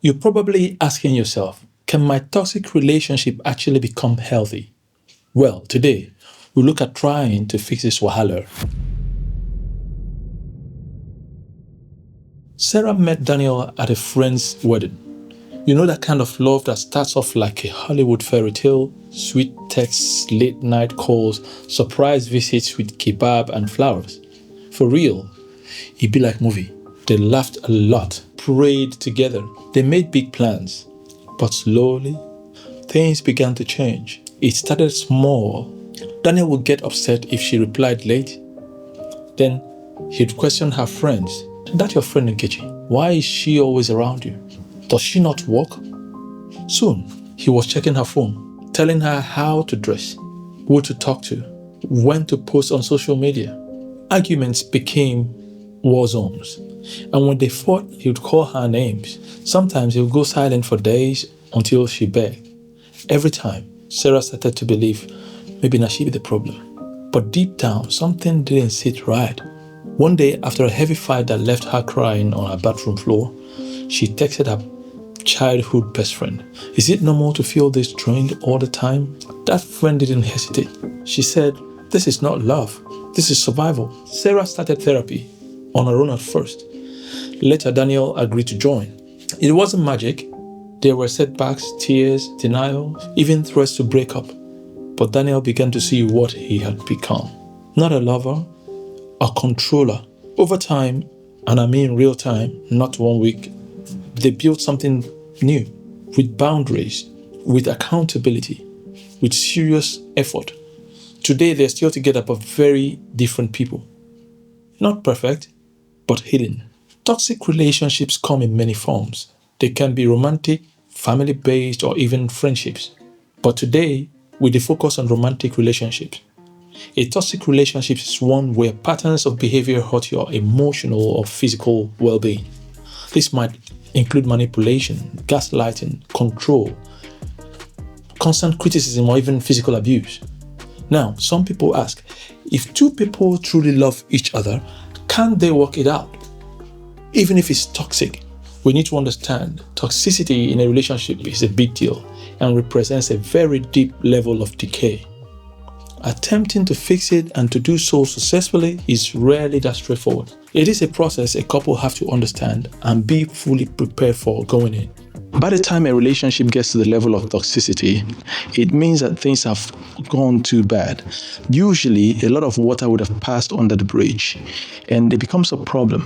You're probably asking yourself, can my toxic relationship actually become healthy? Well, today, we look at trying to fix this wahala. Sarah met Daniel at a friend's wedding. You know that kind of love that starts off like a Hollywood fairy tale, sweet texts, late night calls, surprise visits with kebab and flowers. For real, it'd be like movie. They laughed a lot, prayed together, they made big plans. But slowly, things began to change. It started small. Daniel would get upset if she replied late. Then he'd question her friends. That's your friend Nkechi. Why is she always around you? Does she not work? Soon, he was checking her phone, telling her how to dress, who to talk to, when to post on social media. Arguments became war zones. And when they fought, he would call her names. Sometimes he would go silent for days until she begged. Every time, Sarah started to believe maybe not she be the problem. But deep down, something didn't sit right. One day, after a heavy fight that left her crying on her bathroom floor, she texted her childhood best friend. Is it normal to feel this drained all the time? That friend didn't hesitate. She said, this is not love. This is survival. Sarah started therapy on her own at first. Later, Daniel agreed to join. It wasn't magic. There were setbacks, tears, denial, even threats to break up. But Daniel began to see what he had become. Not a lover, a controller. Over time, and I mean real time, not 1 week, they built something new, with boundaries, with accountability, with serious effort. Today, they're still together, but very different people. Not perfect, but hidden. Toxic relationships come in many forms. They can be romantic, family-based, or even friendships. But today, we focus on romantic relationships. A toxic relationship is one where patterns of behavior hurt your emotional or physical well-being. This might include manipulation, gaslighting, control, constant criticism, or even physical abuse. Now, some people ask, if two people truly love each other, can't they work it out? Even if it's toxic, we need to understand toxicity in a relationship is a big deal and represents a very deep level of decay. Attempting to fix it and to do so successfully is rarely that straightforward. It is a process a couple have to understand and be fully prepared for going in. By the time a relationship gets to the level of toxicity, it means that things have gone too bad. Usually, a lot of water would have passed under the bridge, and it becomes a problem,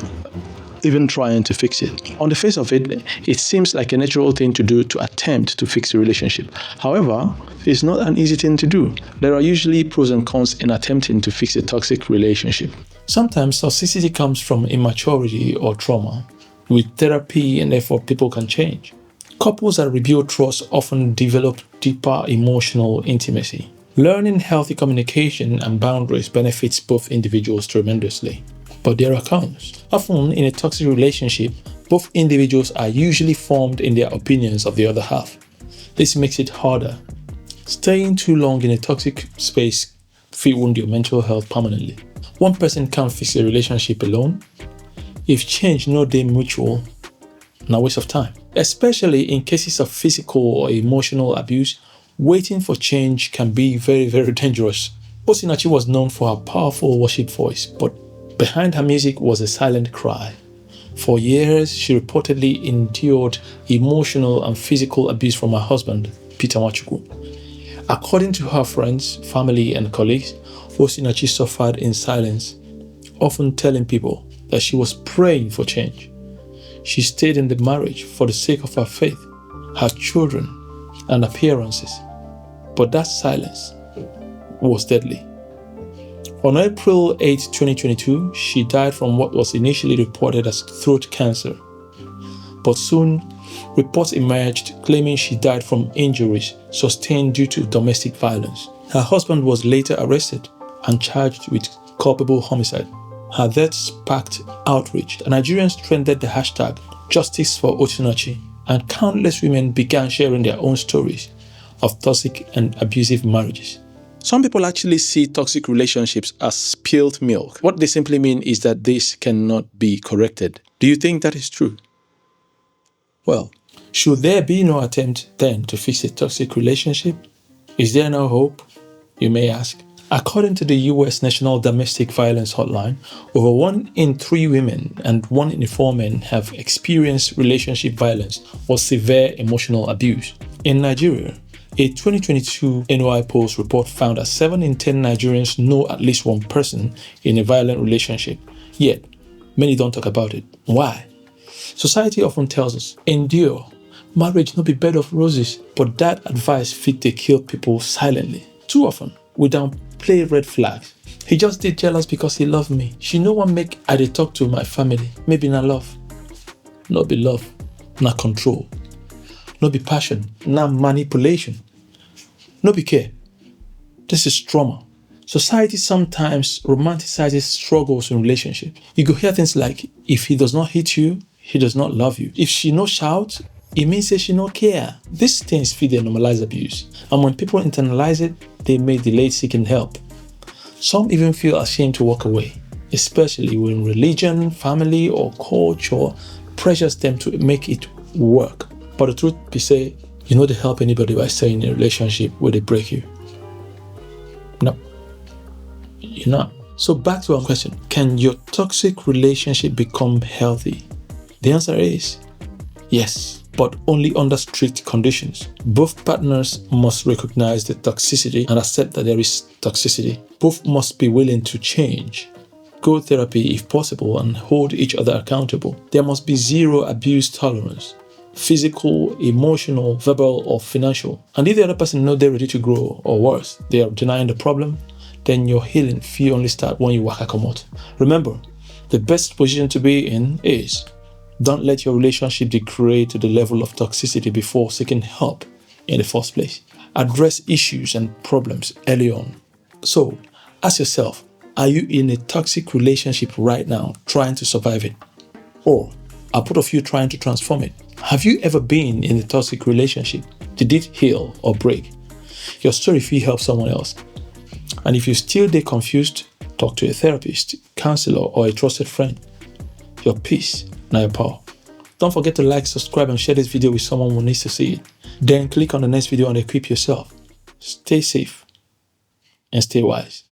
even trying to fix it. On the face of it, it seems like a natural thing to do to attempt to fix a relationship. However, it's not an easy thing to do. There are usually pros and cons in attempting to fix a toxic relationship. Sometimes toxicity comes from immaturity or trauma. With therapy and effort, people can change. Couples that rebuild trust often develop deeper emotional intimacy. Learning healthy communication and boundaries benefits both individuals tremendously. But there are cons. Often in a toxic relationship, both individuals are usually formed in their opinions of the other half. This makes it harder. Staying too long in a toxic space will wound your mental health permanently. One person can't fix a relationship alone. If change no dey mutual, na waste of time. Especially in cases of physical or emotional abuse, waiting for change can be very, very dangerous. Osinachi was known for her powerful worship voice, but behind her music was a silent cry. For years, she reportedly endured emotional and physical abuse from her husband, Peter Nwachukwu. According to her friends, family, and colleagues, Osinachi suffered in silence, often telling people that she was praying for change. She stayed in the marriage for the sake of her faith, her children, and appearances. But that silence was deadly. On April 8, 2022, she died from what was initially reported as throat cancer. But soon, reports emerged claiming she died from injuries sustained due to domestic violence. Her husband was later arrested and charged with culpable homicide. Her death sparked outrage. Nigerians trended the hashtag Justice for Osinachi, and countless women began sharing their own stories of toxic and abusive marriages. Some people actually see toxic relationships as spilled milk. What they simply mean is that this cannot be corrected. Do you think that is true? Well, Should there be no attempt then to fix a toxic relationship? Is there no hope? You may ask. According to the US National Domestic Violence Hotline, over 1 in 3 women and 1 in 4 men have experienced relationship violence or severe emotional abuse. In Nigeria, a 2022 NOI Post report found that 7 in 10 Nigerians know at least one person in a violent relationship. Yet, many don't talk about it. Why? Society often tells us, endure. Marriage no be bed of roses, but that advice fit dey kill people silently. Too often, we downplay red flags. He just did jealous because he loved me. She no wan make I dey talk to my family. Maybe na love. No be love, na control. No be passion, na manipulation. No be care. This is trauma. Society sometimes romanticizes struggles in relationships. You go hear things like, if he does not hit you, he does not love you. If she no shout, it means that she no care. These things feed and normalize abuse. And when people internalize it, they may delay seeking help. Some even feel ashamed to walk away, especially when religion, family, or culture pressures them to make it work. But the truth be say, you know they help anybody by staying in a relationship where they break you. No, you're not. So back to our question, can your toxic relationship become healthy? The answer is yes, but only under strict conditions. Both partners must recognize the toxicity and accept that there is toxicity. Both must be willing to change, go therapy if possible, and hold each other accountable. There must be zero abuse tolerance, physical, emotional, verbal, or financial. And if the other person knows they're ready to grow, or worse, they are denying the problem, then your healing fee only start when you waka comot. Remember, the best position to be in is don't let your relationship degrade to the level of toxicity before seeking help in the first place. Address issues and problems early on. So, ask yourself, are you in a toxic relationship right now trying to survive it? Or are both of you trying to transform it? Have you ever been in a toxic relationship? Did it heal or break? Your story if you help someone else. And if you still get confused, talk to a therapist, counselor, or a trusted friend. Your peace, not your power. Don't forget to like, subscribe, and share this video with someone who needs to see it. Then click on the next video and equip yourself. Stay safe and stay wise.